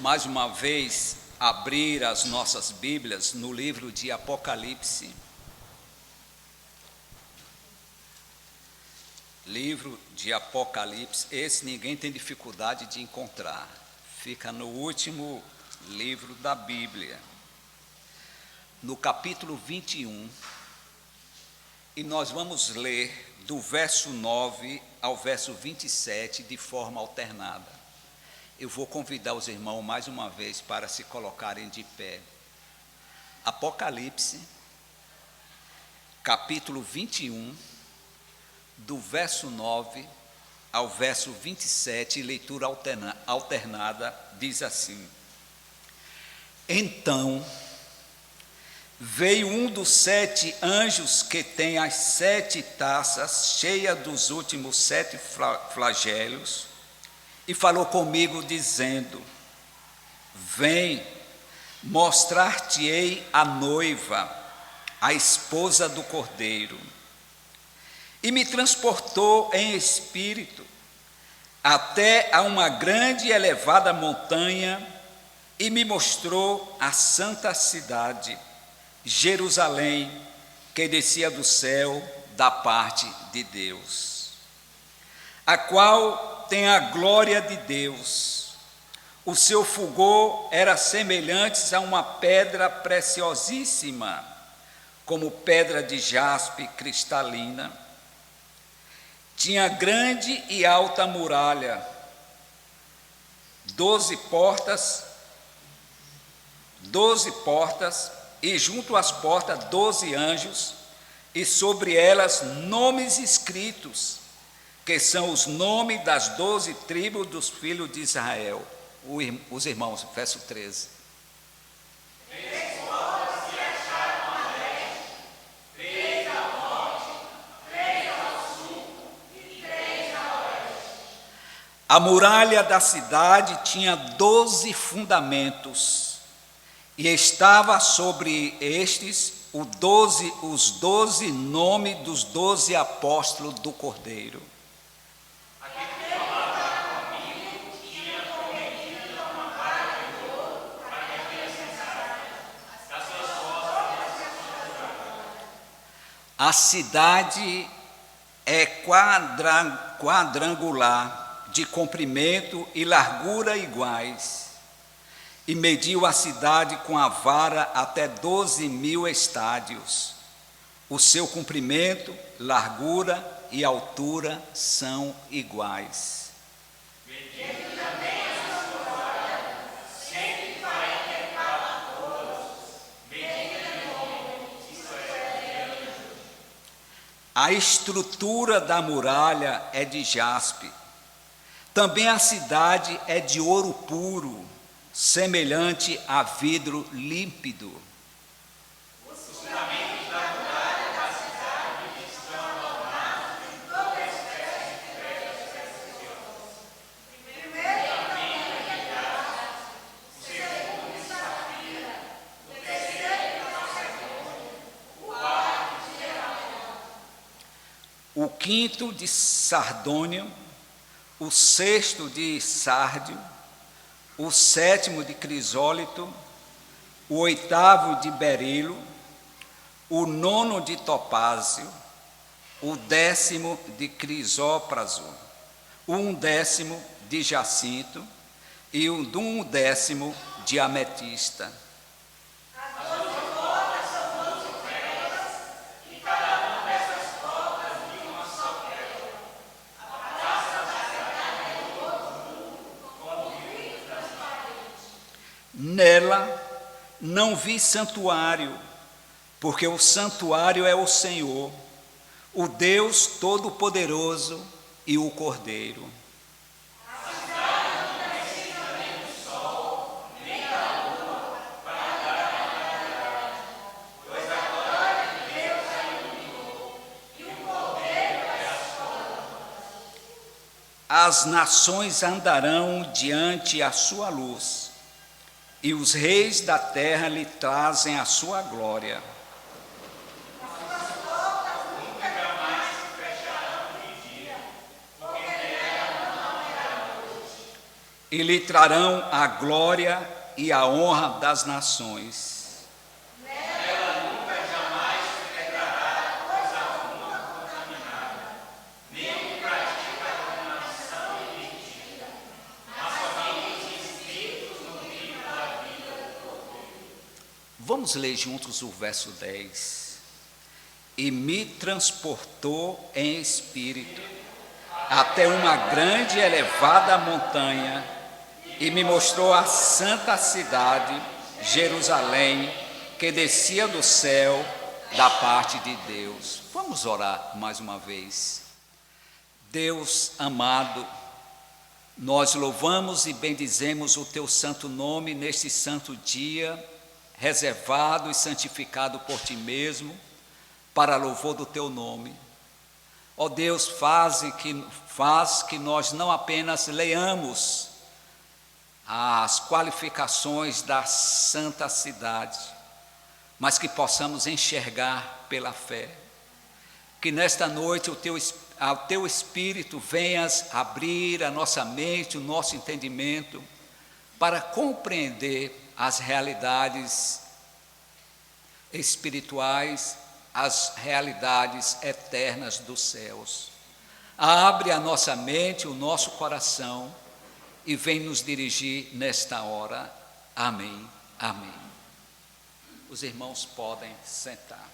mais uma vez abrir as nossas Bíblias no livro de Apocalipse. Livro de Apocalipse, esse ninguém tem dificuldade de encontrar. Fica no último livro da Bíblia, no capítulo 21, e nós vamos ler do verso 9 ao verso 27 de forma alternada. Eu vou convidar os irmãos mais uma vez para se colocarem de pé. Apocalipse, capítulo 21, do verso 9 ao verso 27, leitura alternada, diz assim: Então veio um dos 7 anjos que tem as 7 taças cheias dos últimos 7 flagelos, e falou comigo dizendo: Vem, mostrar-te-ei a noiva, a esposa do Cordeiro. E me transportou em espírito até a uma grande e elevada montanha, e me mostrou a santa cidade, Jerusalém, que descia do céu da parte de Deus, a qual tem a glória de Deus. O seu fulgor era semelhante a uma pedra preciosíssima, como pedra de jaspe cristalina. Tinha grande e alta muralha, 12 portas, e junto às portas 12 anjos, e sobre elas nomes escritos, que são os nomes das 12 tribos dos filhos de Israel. Os irmãos, verso 13. A muralha da cidade tinha 12 fundamentos, e estava sobre estes os 12 nomes dos 12 apóstolos do Cordeiro. A cidade é quadrangular, de comprimento e largura iguais, e mediu a cidade com a vara até 12.000 estádios. O seu comprimento, largura e altura são iguais. Mediu também as suas muralhas, 144 todos, medindo o homem, isso é. A estrutura da muralha é de jaspe. Também a cidade é de ouro puro, semelhante a vidro límpido. Os fundamentos da muralha da cidade estão adornados de toda espécie de pedras preciosas. Primeiro também é jaspe, o segundo de safira, o terceiro de calcedônio, o quarto de emerald, o quinto de sardônio, o sexto de sárdio, o sétimo de crisólito, o oitavo de berilo, o nono de topázio, o 10º de crisópraso, o 11º de jacinto e o 11º de ametista. Nela não vi santuário, porque o santuário é o Senhor, o Deus Todo-Poderoso e o Cordeiro. A cidade não precisa nem do sol, nem da lua, para dar a claridade, pois a glória de Deus a iluminou, e o Cordeiro é a sua lâmpada. As nações andarão diante a sua luz, e os reis da terra lhe trazem a sua glória. As suas portas nunca jamais se fecharão de dia, porque nela não haverá noite. e lhe trarão a glória e a honra das nações. Vamos ler juntos o verso 10. E me transportou em espírito até uma grande e elevada montanha e me mostrou a santa cidade, Jerusalém, que descia do céu da parte de Deus. Vamos orar mais uma vez. Deus amado, nós louvamos e bendizemos o teu santo nome neste santo dia, reservado e santificado por ti mesmo, para louvor do teu nome. Ó Deus, faz que nós não apenas leiamos as qualificações da santa cidade, mas que possamos enxergar pela fé. Que nesta noite ao teu Espírito venhas abrir a nossa mente, o nosso entendimento, para compreender as realidades espirituais, as realidades eternas dos céus. Abre a nossa mente, o nosso coração e vem nos dirigir nesta hora. Amém, amém. Os irmãos podem sentar.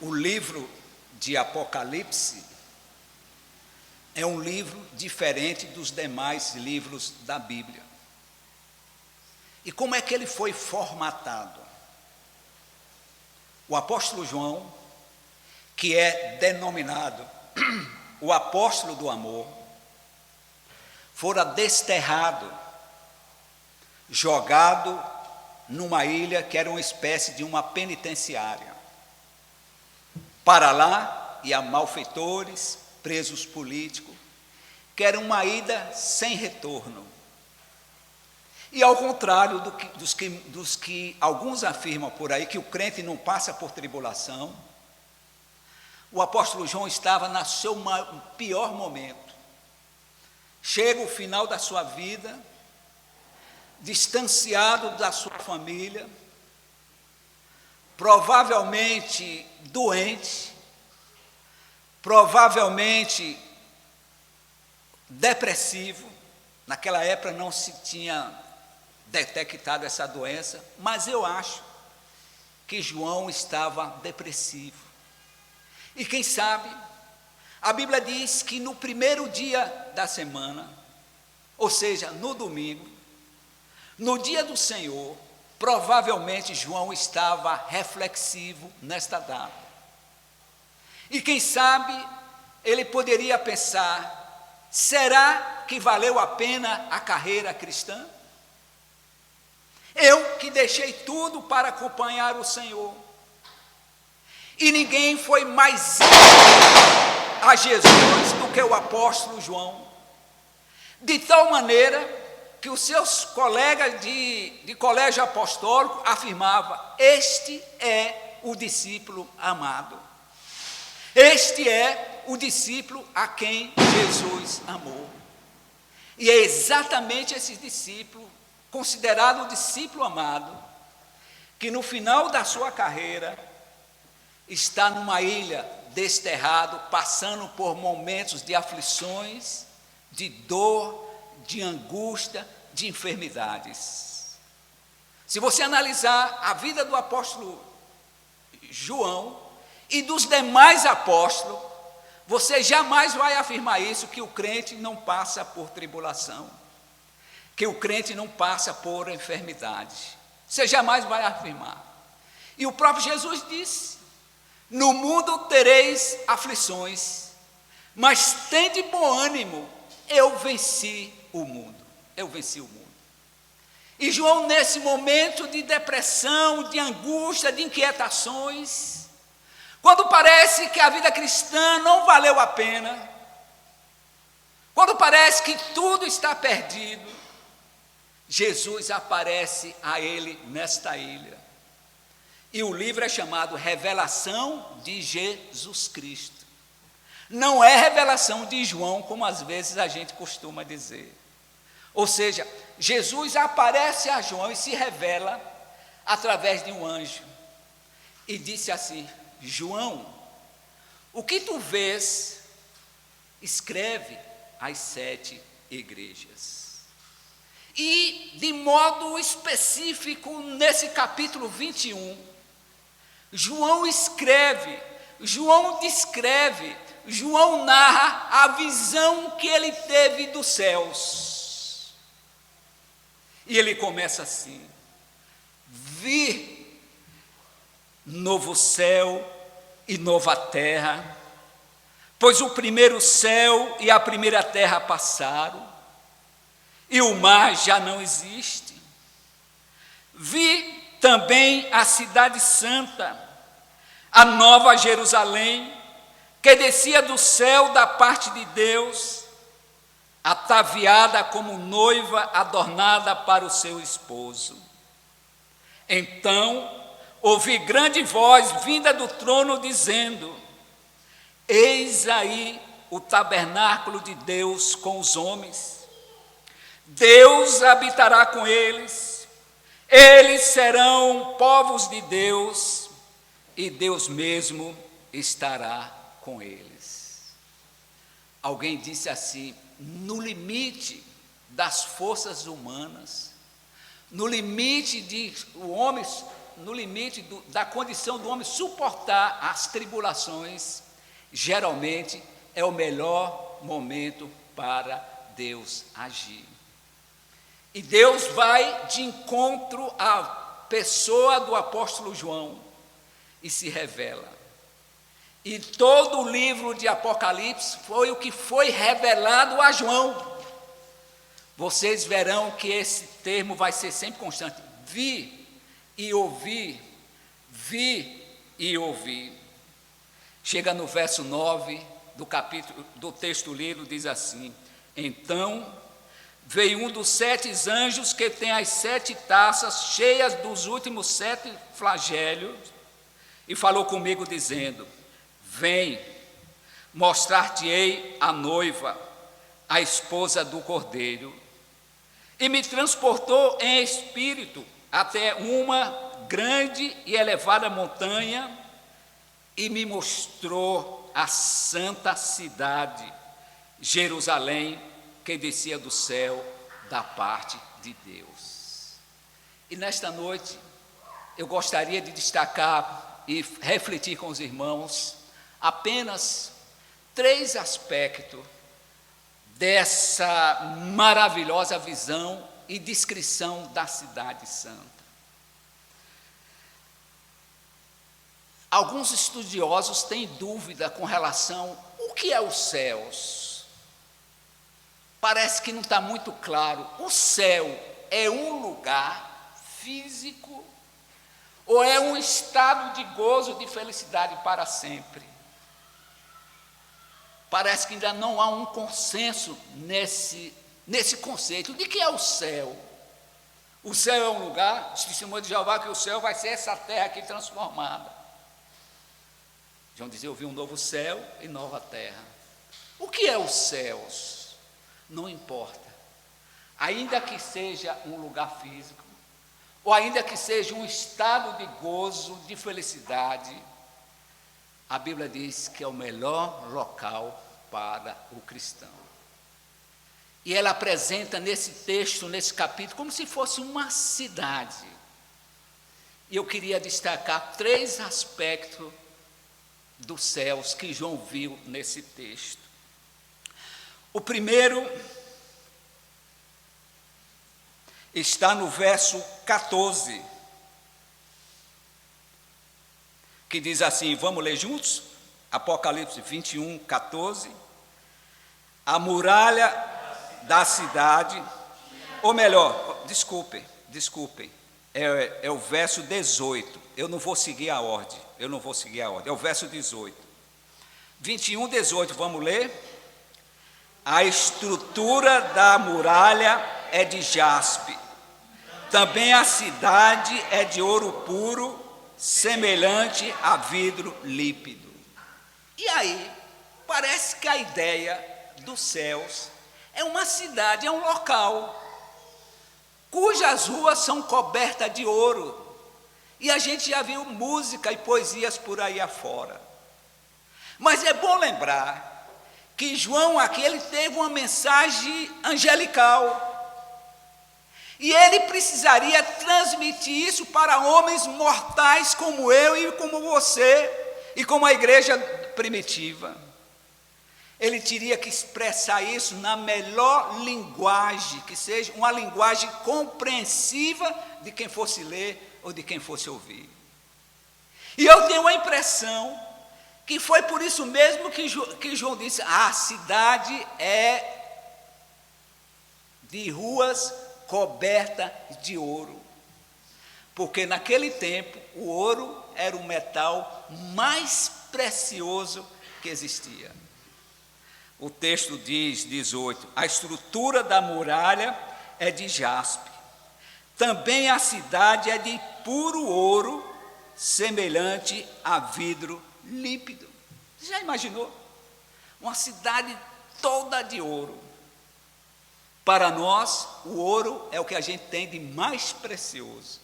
O livro de Apocalipse é um livro diferente dos demais livros da Bíblia. E como é que ele foi formatado? O apóstolo João, que é denominado o apóstolo do amor, fora desterrado, jogado numa ilha que era uma espécie de uma penitenciária. Para lá iam malfeitores, presos políticos, que era uma ida sem retorno. E ao contrário dos que alguns afirmam por aí, que o crente não passa por tribulação, o apóstolo João estava no seu pior momento. Chega o final da sua vida, distanciado da sua família, provavelmente doente, provavelmente depressivo. Naquela época não se tinha detectado essa doença, mas eu acho que João estava depressivo. E quem sabe, a Bíblia diz que no primeiro dia da semana, ou seja, no domingo, no dia do Senhor, provavelmente João estava reflexivo nesta data. E quem sabe, ele poderia pensar: será que valeu a pena a carreira cristã? Eu que deixei tudo para acompanhar o Senhor. E ninguém foi mais íntimo a Jesus do que o apóstolo João. De tal maneira que os seus colegas de colégio apostólico afirmavam: este é o discípulo amado. Este é o discípulo a quem Jesus amou. E é exatamente esse discípulo, considerado o discípulo amado, que no final da sua carreira está numa ilha, desterrado, passando por momentos de aflições, de dor, de angústia, de enfermidades. Se você analisar a vida do apóstolo João e dos demais apóstolos, você jamais vai afirmar isso, que o crente não passa por tribulação, que o crente não passa por enfermidade. Você jamais vai afirmar. E o próprio Jesus disse: no mundo tereis aflições, mas tende bom ânimo, eu venci o mundo. Eu venci o mundo. E João, nesse momento de depressão, de angústia, de inquietações, quando parece que a vida cristã não valeu a pena, quando parece que tudo está perdido, Jesus aparece a ele nesta ilha. E o livro é chamado Revelação de Jesus Cristo. Não é revelação de João, como às vezes a gente costuma dizer. Ou seja, Jesus aparece a João e se revela através de um anjo. E disse assim: João, o que tu vês, escreve às 7 igrejas. E, de modo específico, nesse capítulo 21, João escreve, João descreve, João narra a visão que ele teve dos céus. E ele começa assim: vi novo céu e nova terra, pois o primeiro céu e a primeira terra passaram, e o mar já não existe. Vi também a cidade santa, a nova Jerusalém, que descia do céu da parte de Deus, ataviada como noiva adornada para o seu esposo. Então ouvi grande voz vinda do trono dizendo: eis aí o tabernáculo de Deus com os homens. Deus habitará com eles, eles serão povos de Deus, e Deus mesmo estará com eles. Alguém disse assim: no limite das forças humanas, no limite da condição do homem suportar as tribulações, geralmente é o melhor momento para Deus agir. E Deus vai de encontro à pessoa do apóstolo João e se revela. E todo o livro de Apocalipse foi o que foi revelado a João. Vocês verão que esse termo vai ser sempre constante: vi e ouvi, vi e ouvi. Chega no verso 9 do texto lido, diz assim: então veio um dos 7 anjos que tem as 7 taças cheias dos últimos 7 flagelos, e falou comigo dizendo: vem, mostrar-te-ei a noiva, a esposa do Cordeiro. E me transportou em espírito até uma grande e elevada montanha, e me mostrou a santa cidade, Jerusalém, que descia do céu da parte de Deus. E nesta noite, eu gostaria de destacar e refletir com os irmãos apenas 3 aspectos dessa maravilhosa visão e descrição da cidade santa. Alguns estudiosos têm dúvida com relação ao que é os céus. Parece que não está muito claro. O céu é um lugar físico ou é um estado de gozo, de felicidade para sempre? Parece que ainda não há um consenso nesse conceito. De que é o céu? O céu é um lugar, diz testemunho de Jeová, que o céu vai ser essa terra aqui transformada. João dizia: eu vi um novo céu e nova terra. O que é os céus? Não importa. Ainda que seja um lugar físico, ou ainda que seja um estado de gozo, de felicidade, a Bíblia diz que é o melhor local para o cristão. E ela apresenta nesse texto, nesse capítulo, como se fosse uma cidade. E eu queria destacar 3 aspectos dos céus que João viu nesse texto. O primeiro está no verso 14, que diz assim, vamos ler juntos? Apocalipse 21, 14. A muralha da cidade, ou melhor, desculpem, é o verso 18, eu não vou seguir a ordem, é o verso 18. 21, 18, vamos ler? A estrutura da muralha é de jaspe, também a cidade é de ouro puro, semelhante a vidro límpido. E aí, parece que a ideia dos céus é uma cidade, é um local, cujas ruas são cobertas de ouro. E a gente já viu música e poesias por aí afora. Mas é bom lembrar que João aqui ele teve uma mensagem angelical. E ele precisaria transmitir isso para homens mortais como eu e como você, e como a igreja primitiva. Ele teria que expressar isso na melhor linguagem, que seja uma linguagem compreensiva de quem fosse ler ou de quem fosse ouvir. E eu tenho a impressão que foi por isso mesmo que João disse: a cidade é de ruas coberta de ouro, porque naquele tempo o ouro era o metal mais precioso que existia. O texto diz, 18, a estrutura da muralha é de jaspe, também a cidade é de puro ouro, semelhante a vidro límpido. Você já imaginou? Uma cidade toda de ouro. Para nós, o ouro é o que a gente tem de mais precioso.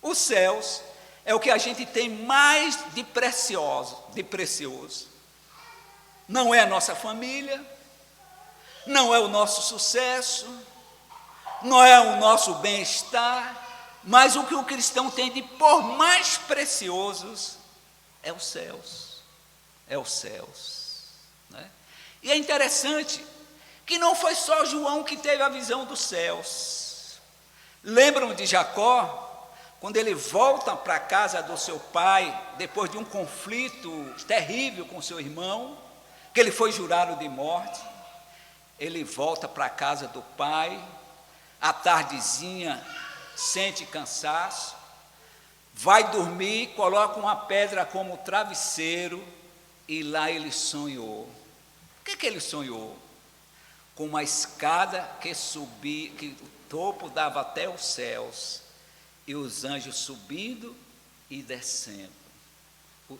Os céus é o que a gente tem mais de precioso. Não é a nossa família, não é o nosso sucesso, não é o nosso bem-estar, mas o que o cristão tem de por mais preciosos é os céus. É os céus. Né? E é interessante que não foi só João que teve a visão dos céus. Lembram de Jacó? Quando ele volta para a casa do seu pai, depois de um conflito terrível com seu irmão, que ele foi jurado de morte, ele volta para a casa do pai, à tardezinha, sente cansaço, vai dormir, coloca uma pedra como travesseiro, e lá ele sonhou. O que ele sonhou? Com uma escada que subia, que o topo dava até os céus, e os anjos subindo e descendo,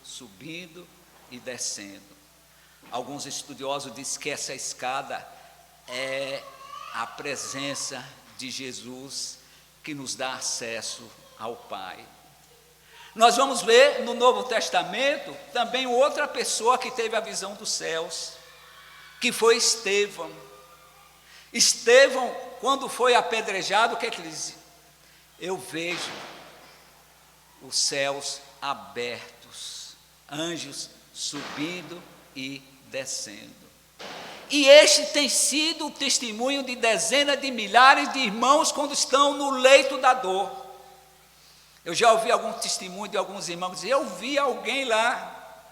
subindo e descendo. Alguns estudiosos dizem que essa escada é a presença de Jesus que nos dá acesso ao Pai. Nós vamos ver no Novo Testamento também outra pessoa que teve a visão dos céus, que foi Estevão. Estevão, quando foi apedrejado, o que é que ele dizia? Eu vejo os céus abertos, anjos subindo e descendo. E este tem sido o testemunho de dezenas de milhares de irmãos quando estão no leito da dor. Eu já ouvi algum testemunho de alguns irmãos dizer: eu vi alguém lá,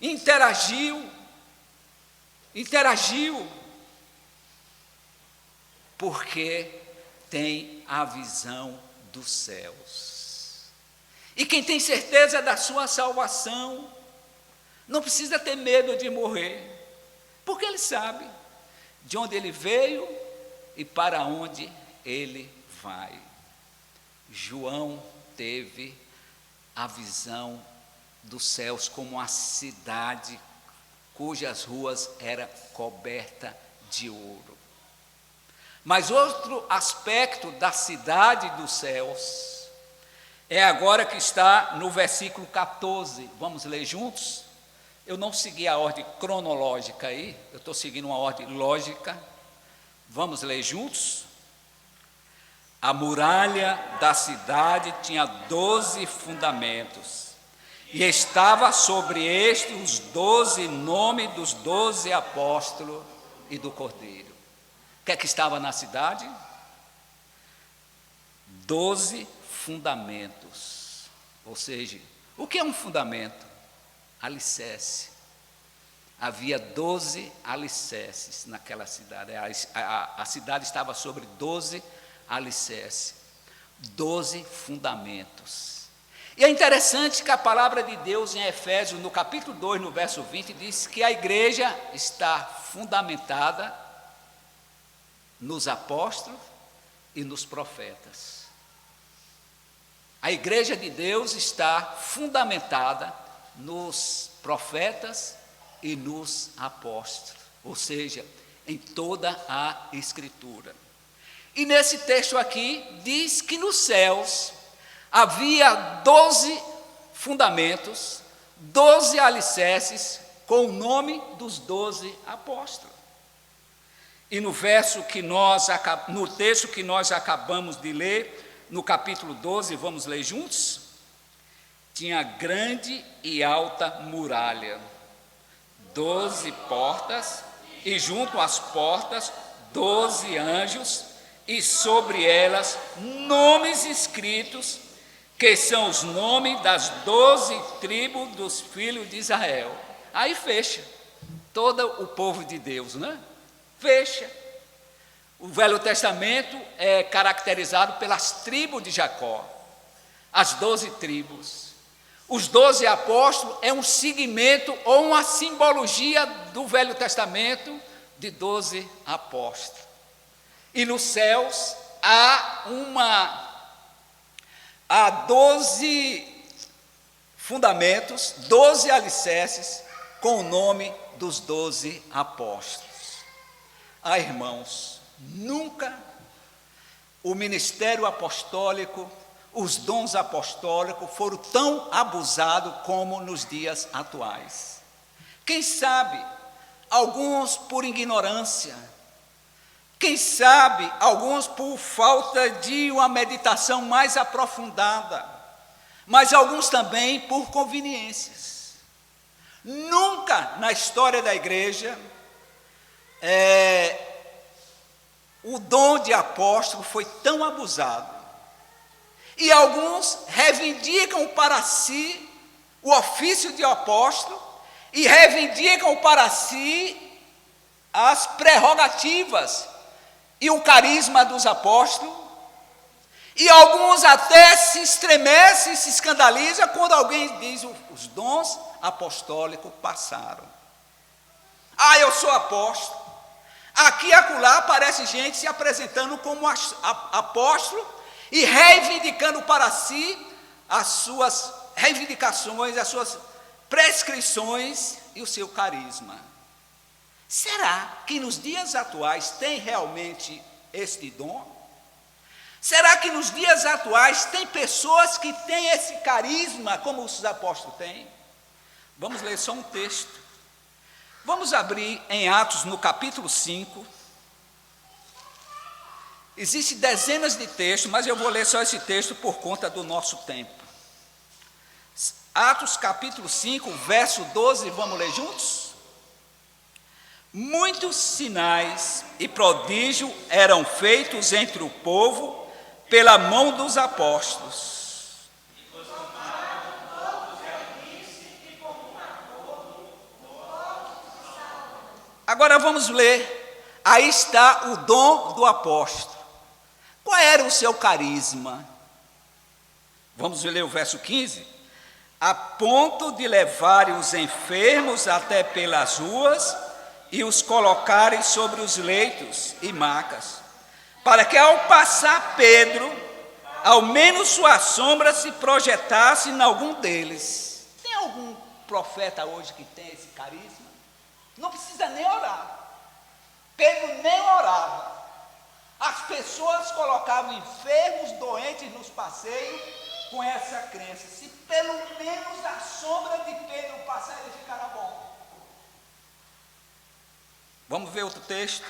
interagiu, porque tem a visão dos céus. E quem tem certeza da sua salvação, não precisa ter medo de morrer, porque ele sabe de onde ele veio e para onde ele vai. João teve a visão dos céus como uma cidade cujas ruas eram cobertas de ouro. Mas outro aspecto da cidade dos céus é agora que está no versículo 14. Vamos ler juntos? Eu não segui a ordem cronológica aí, eu estou seguindo uma ordem lógica. Vamos ler juntos? A muralha da cidade tinha 12 fundamentos, e estava sobre este os 12 nomes dos 12 apóstolos e do Cordeiro. O que é que estava na cidade? 12 fundamentos. Ou seja, o que é um fundamento? Alicerce. Havia 12 alicerces naquela cidade. A cidade estava sobre 12 alicerces, 12 fundamentos. E é interessante que a palavra de Deus em Efésios, no capítulo 2, no verso 20, diz que a igreja está fundamentada nos apóstolos e nos profetas. A igreja de Deus está fundamentada nos profetas e nos apóstolos, ou seja, em toda a Escritura. E nesse texto aqui diz que nos céus havia 12 fundamentos, 12 alicerces com o nome dos 12 apóstolos. E no texto que nós acabamos de ler, no capítulo 12, vamos ler juntos? Tinha grande e alta muralha, 12 portas, e junto às portas 12 anjos, e sobre elas nomes escritos, que são os nomes das 12 tribos dos filhos de Israel. Aí fecha todo o povo de Deus, né? Fecha. O Velho Testamento é caracterizado pelas tribos de Jacó, as 12 tribos. Os 12 apóstolos é um segmento ou uma simbologia do Velho Testamento de 12 apóstolos. E nos céus há 12 fundamentos, 12 alicerces com o nome dos 12 apóstolos. Irmãos, nunca o ministério apostólico, os dons apostólicos foram tão abusados como nos dias atuais. Quem sabe, alguns por ignorância, quem sabe, alguns por falta de uma meditação mais aprofundada, mas alguns também por conveniências. Nunca na história da igreja o dom de apóstolo foi tão abusado. E alguns reivindicam para si o ofício de apóstolo e reivindicam para si as prerrogativas e o carisma dos apóstolos, e alguns até se estremecem, se escandalizam quando alguém diz os dons apostólicos passaram. Eu sou apóstolo. Aqui e acolá aparece gente se apresentando como apóstolo e reivindicando para si as suas reivindicações, as suas prescrições e o seu carisma. Será que nos dias atuais tem realmente este dom? Será que nos dias atuais tem pessoas que têm esse carisma como os apóstolos têm? Vamos ler só um texto. Vamos abrir em Atos no capítulo 5. Existem dezenas de textos, mas eu vou ler só esse texto por conta do nosso tempo. Atos capítulo 5, verso 12, vamos ler juntos? Muitos sinais e prodígios eram feitos entre o povo pela mão dos apóstolos. Agora vamos ler, aí está o dom do apóstolo. Qual era o seu carisma? Vamos ler o verso 15. A ponto de levarem os enfermos até pelas ruas e os colocarem sobre os leitos e macas, para que ao passar Pedro, ao menos sua sombra se projetasse em algum deles. Tem algum profeta hoje que tem esse carisma? Não precisa nem orar. Pedro nem orava. As pessoas colocavam enfermos, doentes nos passeios com essa crença. Se pelo menos a sombra de Pedro passar, ele ficará bom. Vamos ver outro texto.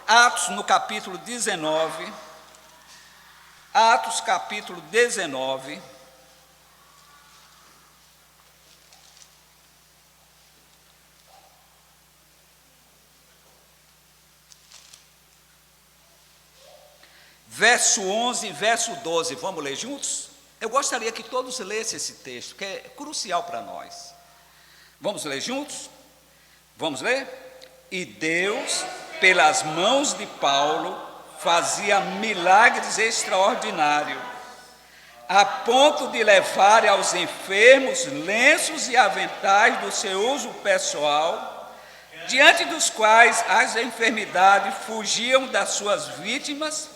Atos no capítulo 19. Atos capítulo 19. Verso 11 e verso 12, vamos ler juntos? Eu gostaria que todos lessem esse texto, que é crucial para nós. Vamos ler juntos? Vamos ler? E Deus, pelas mãos de Paulo, fazia milagres extraordinários, a ponto de levar aos enfermos lenços e aventais do seu uso pessoal, diante dos quais as enfermidades fugiam das suas vítimas,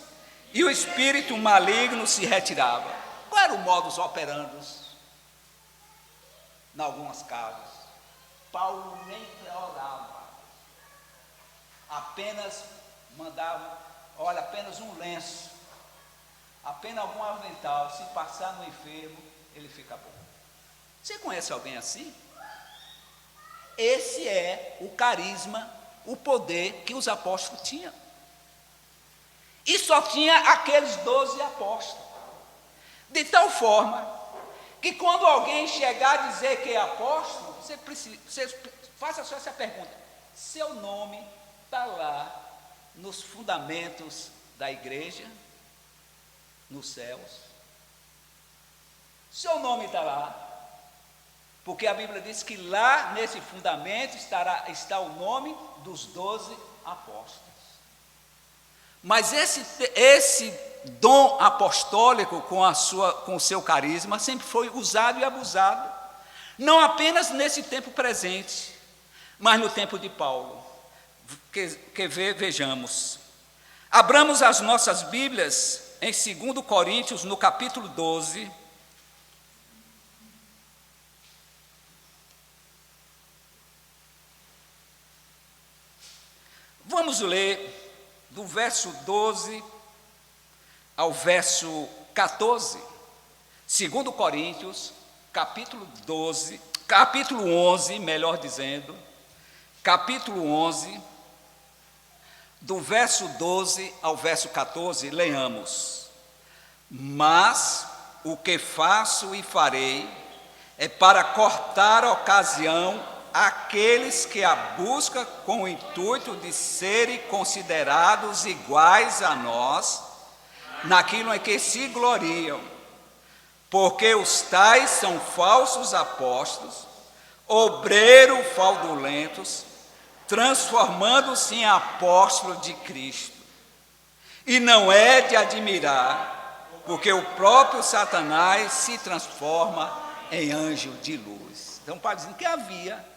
e o espírito maligno se retirava. Qual era o modus operandi? Em algumas casas. Paulo nem orava, apenas mandava, olha, apenas um lenço, apenas algum avental, se passar no enfermo, ele fica bom. Você conhece alguém assim? Esse é o carisma, o poder que os apóstolos tinham. E só tinha aqueles 12 apóstolos. De tal forma que quando alguém chegar a dizer que é apóstolo, você faça só essa pergunta: seu nome está lá nos fundamentos da igreja, nos céus? Seu nome está lá, porque a Bíblia diz que lá nesse fundamento está o nome dos 12 apóstolos. Mas esse dom apostólico com o seu carisma sempre foi usado e abusado, não apenas nesse tempo presente, mas no tempo de Paulo. Vejamos. Abramos as nossas Bíblias em 2 Coríntios, no capítulo 12. Vamos ler do verso 12 ao verso 14, 2 Coríntios, capítulo 11, melhor dizendo, capítulo 11, do verso 12 ao verso 14, leiamos: mas o que faço e farei é para cortar a ocasião àqueles que a buscam com o intuito de serem considerados iguais a nós, naquilo em que se gloriam, porque os tais são falsos apóstolos, obreiros fraudulentos, transformando-se em apóstolos de Cristo. E não é de admirar, porque o próprio Satanás se transforma em anjo de luz. Então, Paulo diz que havia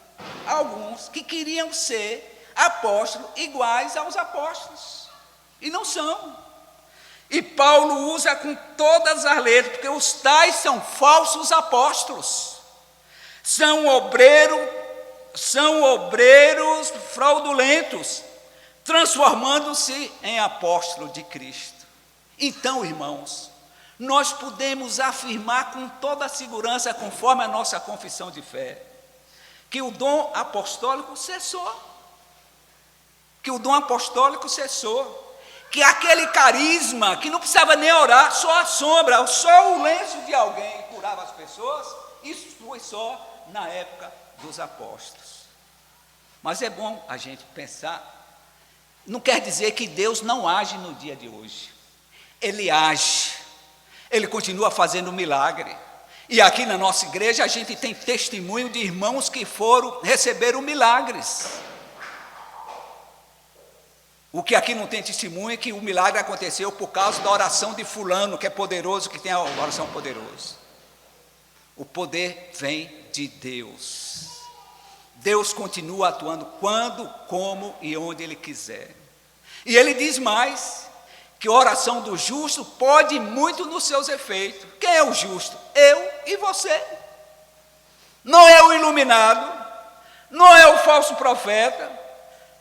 alguns que queriam ser apóstolos iguais aos apóstolos, e não são. E Paulo usa com todas as letras, porque os tais são falsos apóstolos, são obreiros fraudulentos, transformando-se em apóstolos de Cristo. Então, irmãos, nós podemos afirmar com toda a segurança, conforme a nossa confissão de fé, que o dom apostólico cessou, que aquele carisma, que não precisava nem orar, só a sombra, só o lenço de alguém curava as pessoas, isso foi só na época dos apóstolos. Mas é bom a gente pensar, não quer dizer que Deus não age no dia de hoje. Ele age, Ele continua fazendo milagre. E aqui na nossa igreja a gente tem testemunho de irmãos que receberam milagres. O que aqui não tem testemunho é que o milagre aconteceu por causa da oração de fulano, que é poderoso, que tem a oração poderosa. O poder vem de Deus. Deus continua atuando quando, como e onde Ele quiser. E Ele diz mais, que a oração do justo pode muito nos seus efeitos. Quem é o justo? Eu e você. Não é o iluminado, não é o falso profeta,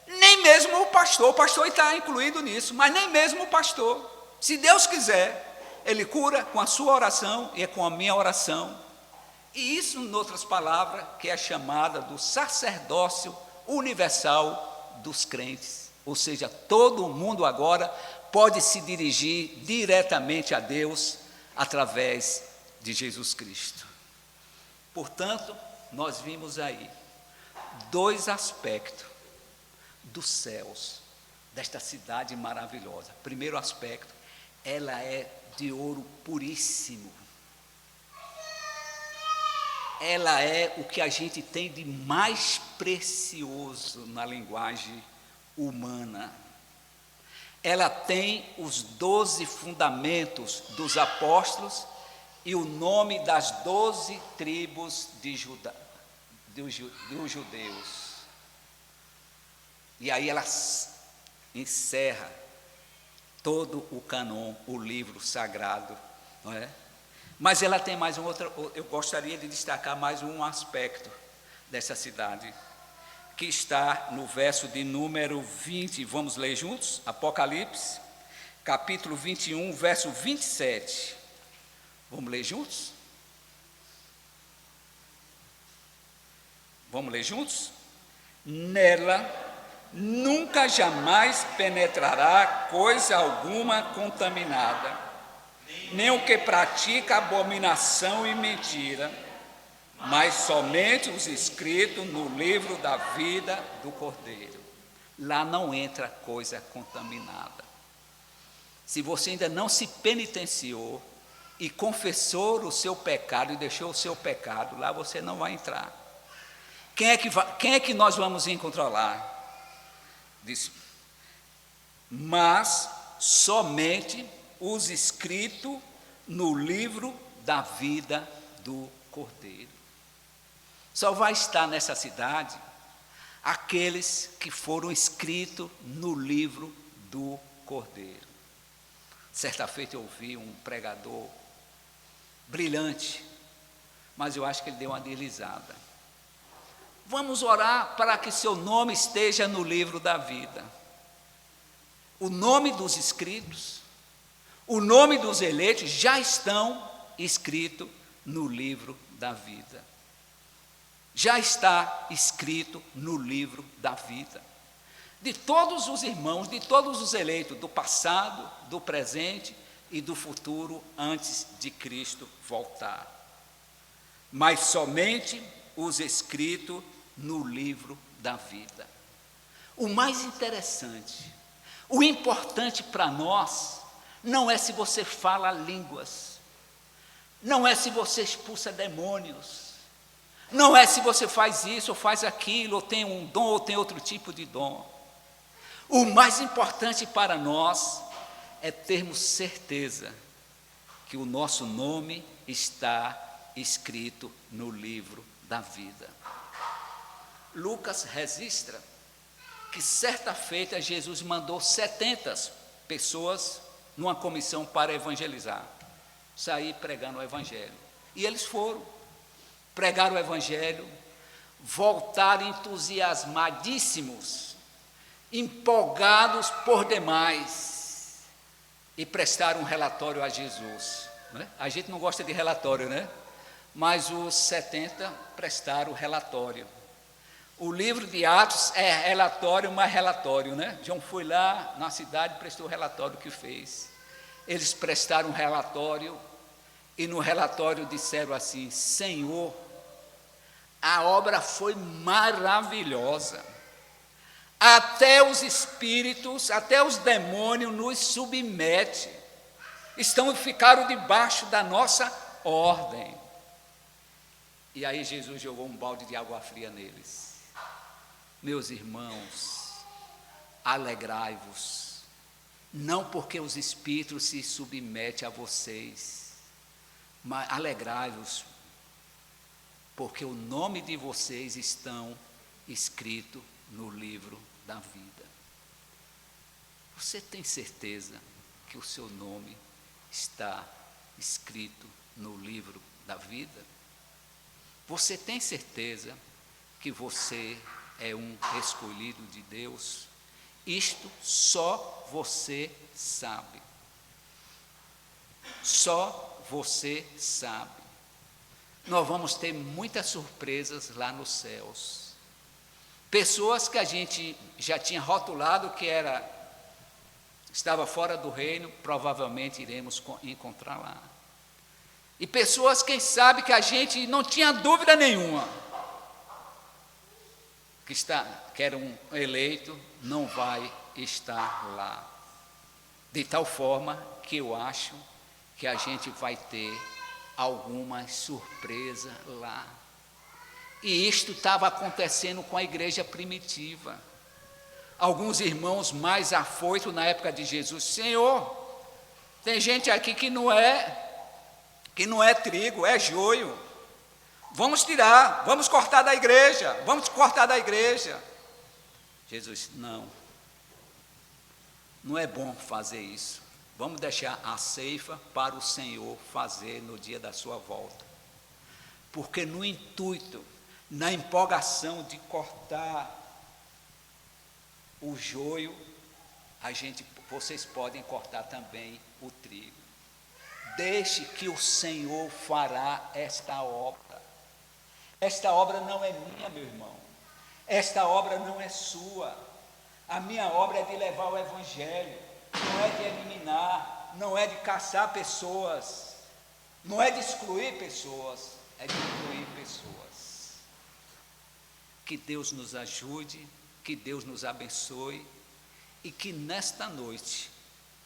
nem mesmo o pastor está incluído nisso, mas nem mesmo o pastor. Se Deus quiser, Ele cura com a sua oração e com a minha oração. E isso, em outras palavras, que é chamada do sacerdócio universal dos crentes. Ou seja, todo mundo agora pode se dirigir diretamente a Deus através de Jesus Cristo. Portanto, nós vimos aí 2 aspectos dos céus, desta cidade maravilhosa. Primeiro aspecto, ela é de ouro puríssimo. Ela é o que a gente tem de mais precioso na linguagem humana. Ela tem os 12 fundamentos dos apóstolos e o nome das 12 tribos dos judeus. E aí ela encerra todo o cânon, o livro sagrado, não é? Mas ela tem mais um outro, eu gostaria de destacar mais um aspecto. dessa cidade, que está no verso de número 20. Vamos ler juntos? Apocalipse, capítulo 21, verso 27. Vamos ler juntos? Vamos ler juntos? Nela nunca jamais penetrará coisa alguma contaminada, nem o que pratica abominação e mentira, mas somente os escritos no livro da vida do Cordeiro. Lá não entra coisa contaminada. Se você ainda não se penitenciou e confessou o seu pecado e deixou o seu pecado, lá você não vai entrar. Quem é que nós vamos encontrar lá? Diz, mas somente os escritos no livro da vida do Cordeiro. Só vai estar nessa cidade aqueles que foram escritos no livro do Cordeiro. Certa feita eu ouvi um pregador brilhante, mas eu acho que ele deu uma deslizada. Vamos orar para que seu nome esteja no livro da vida. O nome dos inscritos, o nome dos eleitos já estão escritos no livro da vida. Já está escrito no livro da vida. De todos os irmãos, de todos os eleitos, do passado, do presente e do futuro, antes de Cristo voltar. Mas somente os escritos no livro da vida. O mais interessante, o importante para nós, não é se você fala línguas, não é se você expulsa demônios, não é se você faz isso ou faz aquilo, ou tem um dom ou tem outro tipo de dom. O mais importante para nós é termos certeza que o nosso nome está escrito no livro da vida. Lucas registra que certa feita Jesus mandou 70 pessoas numa comissão para evangelizar, sair pregando o evangelho. E eles foram, pregaram o evangelho, voltaram entusiasmadíssimos, empolgados por demais, e prestaram um relatório a Jesus. Né? A gente não gosta de relatório, né? Mas os 70 prestaram relatório. O livro de Atos é relatório, mas relatório, né? João foi lá na cidade e prestou o relatório que fez. Eles prestaram um relatório e no relatório disseram assim: Senhor, a obra foi maravilhosa. Até os espíritos, até os demônios nos submetem. Ficaram debaixo da nossa ordem. E aí Jesus jogou um balde de água fria neles. Meus irmãos, alegrai-vos, não porque os espíritos se submetem a vocês, mas alegrai-vos, porque o nome de vocês estão escrito no livro da vida. Você tem certeza que o seu nome está escrito no livro da vida? Você tem certeza que você é um escolhido de Deus? Isto só você sabe. Só você sabe. Nós vamos ter muitas surpresas lá nos céus. Pessoas que a gente já tinha rotulado que estava fora do reino, provavelmente iremos encontrar lá. E pessoas, quem sabe, que a gente não tinha dúvida nenhuma, que era um eleito, não vai estar lá. De tal forma que eu acho que a gente vai ter alguma surpresa lá. E isto estava acontecendo com a igreja primitiva. Alguns irmãos mais afoitos na época de Jesus: Senhor, tem gente aqui que não é trigo, é joio. Vamos tirar, vamos cortar da igreja, vamos cortar da igreja. Jesus: não é bom fazer isso. Vamos deixar a ceifa para o Senhor fazer no dia da sua volta. Porque no intuito, na empolgação de cortar o joio, vocês podem cortar também o trigo. Deixe que o Senhor fará esta obra. Esta obra não é minha, meu irmão. Esta obra não é sua. A minha obra é de levar o Evangelho, não é de eliminar, não é de caçar pessoas, não é de excluir pessoas, é de incluir pessoas. Que Deus nos ajude, que Deus nos abençoe e que nesta noite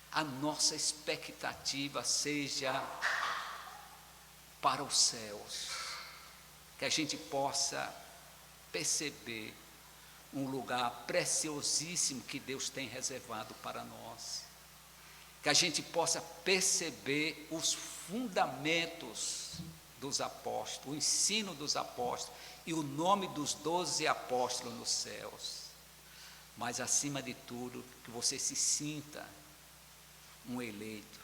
a nossa expectativa seja para os céus, que a gente possa perceber um lugar preciosíssimo que Deus tem reservado para nós, que a gente possa perceber os fundamentos dos apóstolos, o ensino dos apóstolos e o nome dos 12 apóstolos nos céus, mas acima de tudo, que você se sinta um eleito,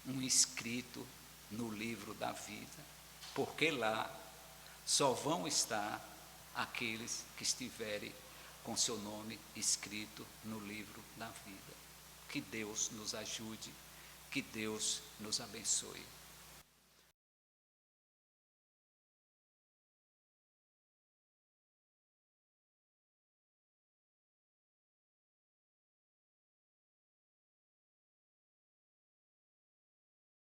um inscrito no livro da vida, porque lá só vão estar aqueles que estiverem com seu nome escrito no livro da vida. Que Deus nos ajude, que Deus nos abençoe.